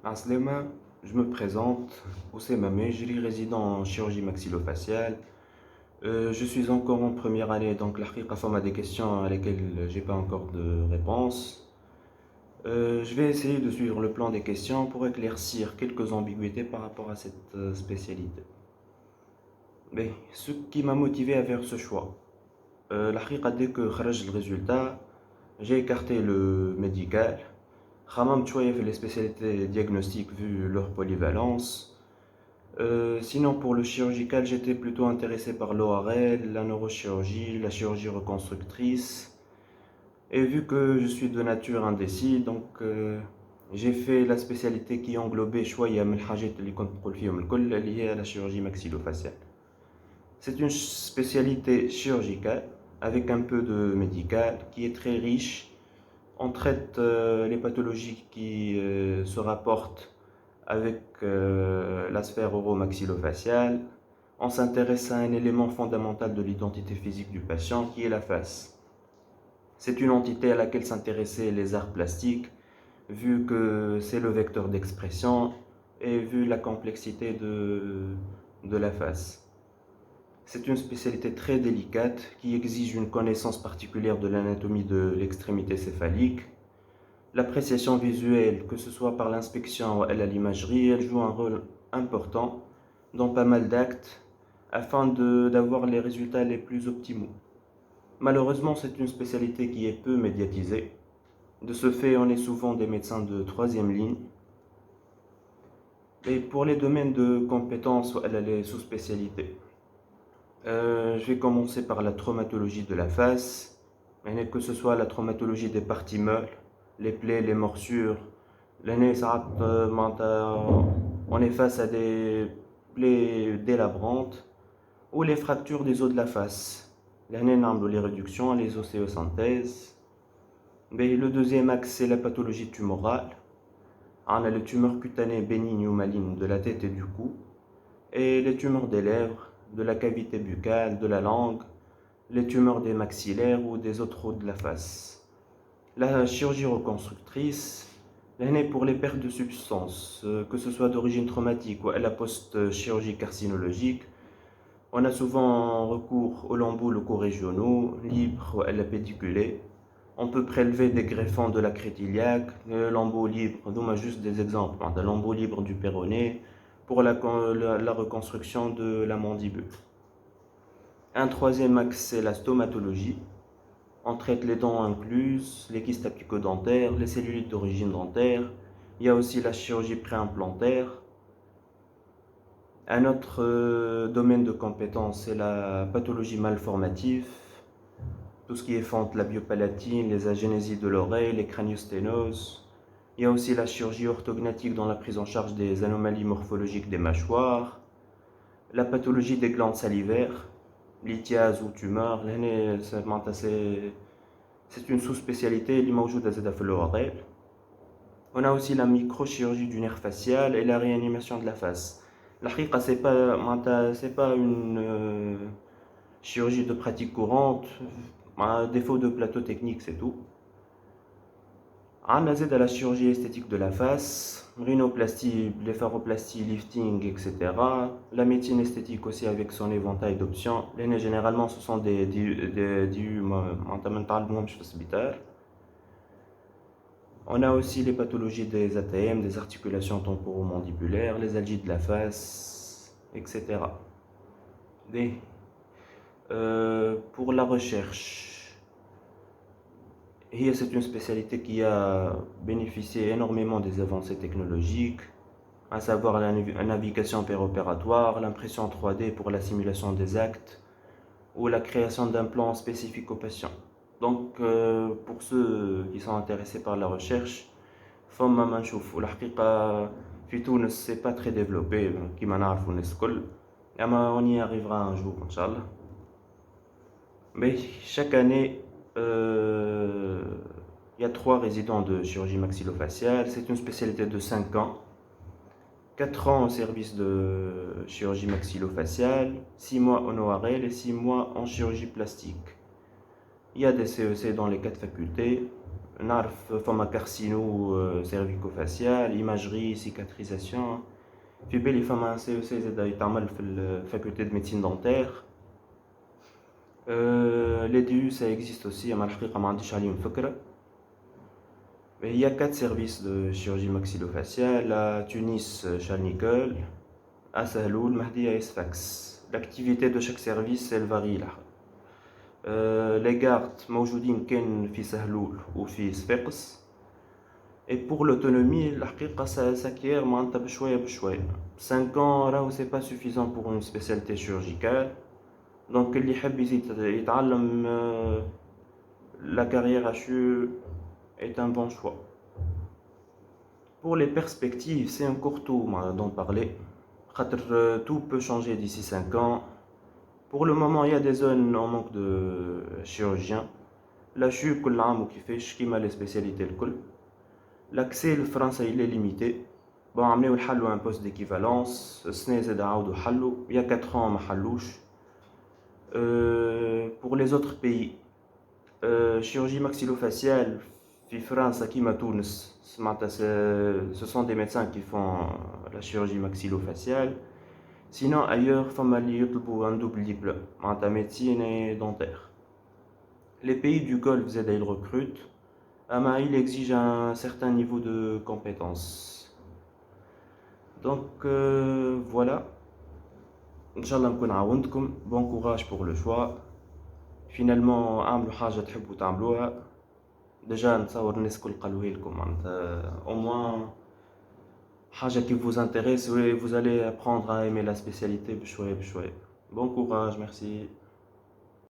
Aslema, je me présente, Oussema Mejri, résident en chirurgie maxillofaciale. Je suis encore en première année, donc la femme a des questions à lesquelles j'ai pas encore de réponse. Je vais essayer de suivre le plan des questions pour éclaircir quelques ambiguïtés par rapport à cette spécialité. Mais ce qui m'a motivé à faire ce choix, dès que خرج le résultat, j'ai écarté le médical. خممت شوية في les spécialités diagnostiques vu leur polyvalence. Sinon, pour le chirurgical, j'étais plutôt intéressé par l'ORL, la neurochirurgie, la chirurgie reconstructrice. Et vu que je suis de nature indécis, donc j'ai fait la spécialité qui englobait شوية من الحاجات اللي كنت نقول فيهم الكل اللي هي la chirurgie maxillofaciale. C'est une spécialité chirurgicale avec un peu de médical qui est très riche. On traite les pathologies qui se rapportent avec la sphère oro-maxillofaciale. On s'intéresse à un élément fondamental de l'identité physique du patient qui est la face. C'est une entité à laquelle s'intéressaient les arts plastiques, vu que c'est le vecteur d'expression et vu la complexité de la face. C'est une spécialité très délicate qui exige une connaissance particulière de l'anatomie de l'extrémité céphalique. L'appréciation visuelle, que ce soit par l'inspection ou à l'imagerie, elle joue un rôle important dans pas mal d'actes afin d'avoir les résultats les plus optimaux. Malheureusement, c'est une spécialité qui est peu médiatisée. De ce fait, on est souvent des médecins de troisième ligne. Et pour les domaines de compétences ou les sous-spécialités, je vais commencer par la traumatologie de la face, que ce soit la traumatologie des parties molles, les plaies, les morsures. On est face à des plaies délabrantes ou les fractures des os de la face. Les réductions, les osséosynthèses. Mais le deuxième axe, c'est la pathologie tumorale. On a les tumeurs cutanées bénignes ou malignes de la tête et du cou, et les tumeurs des lèvres, de la cavité buccale, de la langue, les tumeurs des maxillaires ou des autres os de la face. La chirurgie reconstructrice, l'année pour les pertes de substances, que ce soit d'origine traumatique ou à la post-chirurgie carcinologique, on a souvent recours aux lambeaux locaux régionaux, libres ou à la pédiculée. On peut prélever des greffons de la crête iliaque, le lambeau libre, nous juste des exemples, un lambeau libre du péroné pour la reconstruction de la mandibule. Un troisième axe, c'est la stomatologie. On traite les dents incluses, les kystes apicodentaires, les cellulites d'origine dentaire. Il y a aussi la chirurgie préimplantaire. Un autre domaine de compétence, c'est la pathologie malformative. Tout ce qui est fente labiopalatine, les agénésies de l'oreille, les craniosténoses. Il y a aussi la chirurgie orthognatique dans la prise en charge des anomalies morphologiques des mâchoires. La pathologie des glandes salivaires, lithiase ou tumeur. C'est une sous-spécialité qui est l'oreille. On a aussi la microchirurgie du nerf facial et la réanimation de la face. La haqiqa, c'est pas une chirurgie de pratique courante, à défaut de plateau technique, c'est tout. On a la chirurgie esthétique de la face, rhinoplastie, blépharoplastie, lifting, etc. La médecine esthétique aussi avec son éventail d'options. Généralement, ce sont des on a aussi les pathologies des ATM, des articulations temporomandibulaires, les algies de la face, etc. Pour la recherche, c'est une spécialité qui a bénéficié énormément des avancées technologiques, à savoir la navigation péropératoire, l'impression 3D pour la simulation des actes ou la création d'un plan spécifique aux patients. Donc, pour ceux qui sont intéressés par la recherche, فما ما نشوفوا الحقيقة في تونس c'est pas très développé كيما نعرفوا الناس الكل أما on y arrivera un jour Inch'Allah. Mais chaque année, il y a 3 résidents de chirurgie maxillofaciale. C'est une spécialité de 5 ans. 4 ans au service de chirurgie maxillofaciale, 6 mois en ORL et 6 mois en chirurgie plastique. Il y a des CEC dans les 4 facultés. نعرف فما كارسينو سيرفيكوفاسيال، imagerie cicatrisation. في بالي فما سي او سي زاد يتعمل في الفاكولتي دو ميديسين دونتير. لي دي يو سا اكزيست اوسي، اما الحقيقه ما عنديش عليهم فكره. Il y a 4 services de chirurgie maxillofaciale à Tunis, Charles Nicolle, à Sahloul, Mahdi et Sfax. L'activité de chaque service elle varie là. Les gardes موجودين كان في سهلول وفي صفاقس. Et pour l'autonomie, الحقيقة ça s'acquiert معناتها بشوية بشوية. 5 ans راهو c'est pas suffisant pour une spécialité chirurgicale. Donc اللي يحب يزيد يتعلم la carrière HU est un bon choix. Pour les perspectives, c'est encore tôt d'en parler. Tout peut changer d'ici 5 ans. Pour le moment, il y a des zones en manque de chirurgiens. La CHU, كل عام وكيفاش كيما les spécialités الكل. L'accès le français il est limité. Bon, عملوا يحلوا un poste d'équivalence. السنة زاد عاودوا حلوا. Il y a 4 ans ما حلوش. Pour les autres pays, chirurgie maxillofaciale في فرنسا كيما تونس سمعتها ce sont des médecins qui font la chirurgie maxillofaciale. Sinon ailleurs فما اللي يطلبوا un double diplôme معناتها médecine et dentaire. Les pays du Golfe زاد ils recrutent, mais il exige un certain niveau de compétence. Donc voilà. Inch'Allah نكون عاونتكم. Bon courage pour le choix. Finalement اعملوا حاجة تحبوا تعملوها. Déjà نتصور الناس الكل قالوها لكم معناتها au moins حاجة qui vous intéresse et vous allez apprendre à aimer la spécialité بشوية بشوية. Bon courage, merci.